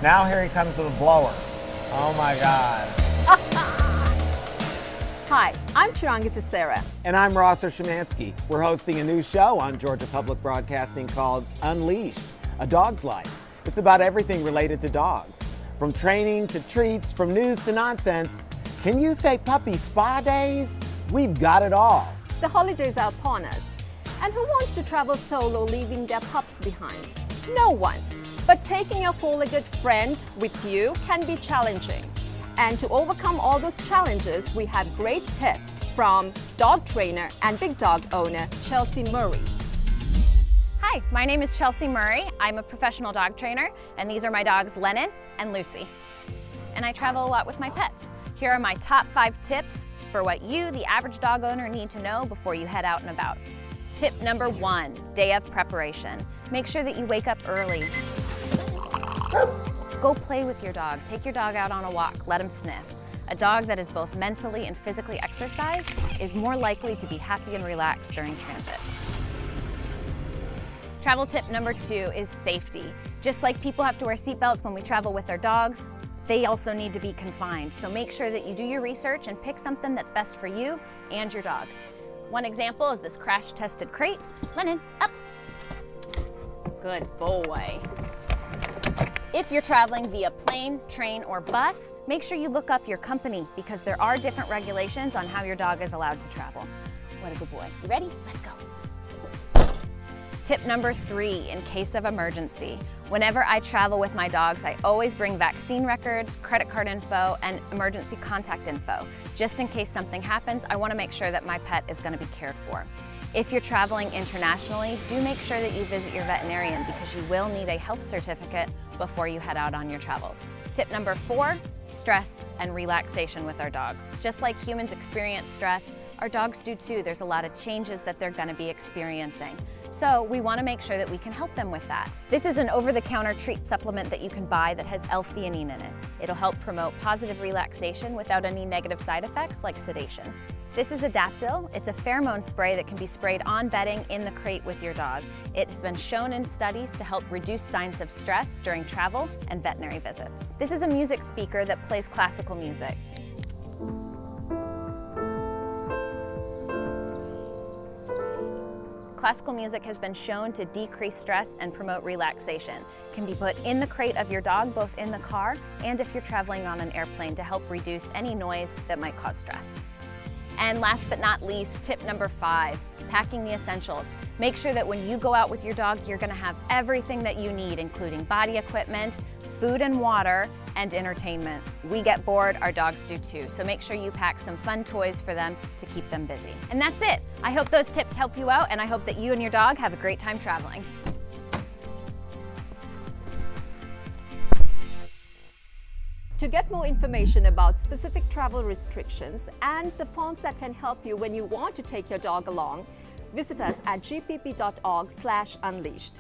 Now here he comes with a blower. Oh my God. Hi, I'm Chiranga Sarah. And I'm Rosser Szymanski. We're hosting a new show on Georgia Public Broadcasting called Unleashed, A Dog's Life. It's about everything related to dogs. From training to treats, from news to nonsense. Can you say puppy spa days? We've got it all. The holidays are upon us. And who wants to travel solo leaving their pups behind? No one. But taking a four-legged friend with you can be challenging. And to overcome all those challenges, we have great tips from dog trainer and big dog owner, Chelsea Murray. Hi, my name is Chelsea Murray. I'm a professional dog trainer, and these are my dogs, Lennon and Lucy. And I travel a lot with my pets. Here are my top 5 tips for what you, the average dog owner, need to know before you head out and about. Tip number 1, day of preparation. Make sure that you wake up early. Go play with your dog. Take your dog out on a walk. Let him sniff. A dog that is both mentally and physically exercised is more likely to be happy and relaxed during transit. Travel tip number 2 is safety. Just like people have to wear seatbelts when we travel with their dogs, they also need to be confined. So make sure that you do your research and pick something that's best for you and your dog. One example is this crash-tested crate. Lennon, up. Good boy. If you're traveling via plane, train, or bus, make sure you look up your company because there are different regulations on how your dog is allowed to travel. What a good boy. You ready? Let's go. Tip number 3, in case of emergency. Whenever I travel with my dogs, I always bring vaccine records, credit card info, and emergency contact info. Just in case something happens, I want to make sure that my pet is going to be cared for. If you're traveling internationally, do make sure that you visit your veterinarian because you will need a health certificate before you head out on your travels. Tip number 4, stress and relaxation with our dogs. Just like humans experience stress, our dogs do too. There's a lot of changes that they're going to be experiencing. So we want to make sure that we can help them with that. This is an over-the-counter treat supplement that you can buy that has L-theanine in it. It'll help promote positive relaxation without any negative side effects like sedation. This is Adaptil. It's a pheromone spray that can be sprayed on bedding in the crate with your dog. It has been shown in studies to help reduce signs of stress during travel and veterinary visits. This is a music speaker that plays classical music. Classical music has been shown to decrease stress and promote relaxation. It can be put in the crate of your dog, both in the car and if you're traveling on an airplane to help reduce any noise that might cause stress. And last but not least, tip number 5, packing the essentials. Make sure that when you go out with your dog, you're gonna have everything that you need, including body equipment, food and water, and entertainment. We get bored, our dogs do too. So make sure you pack some fun toys for them to keep them busy. And that's it. I hope those tips help you out, and I hope that you and your dog have a great time traveling. To get more information about specific travel restrictions and the forms that can help you when you want to take your dog along, visit us at gpp.org/unleashed.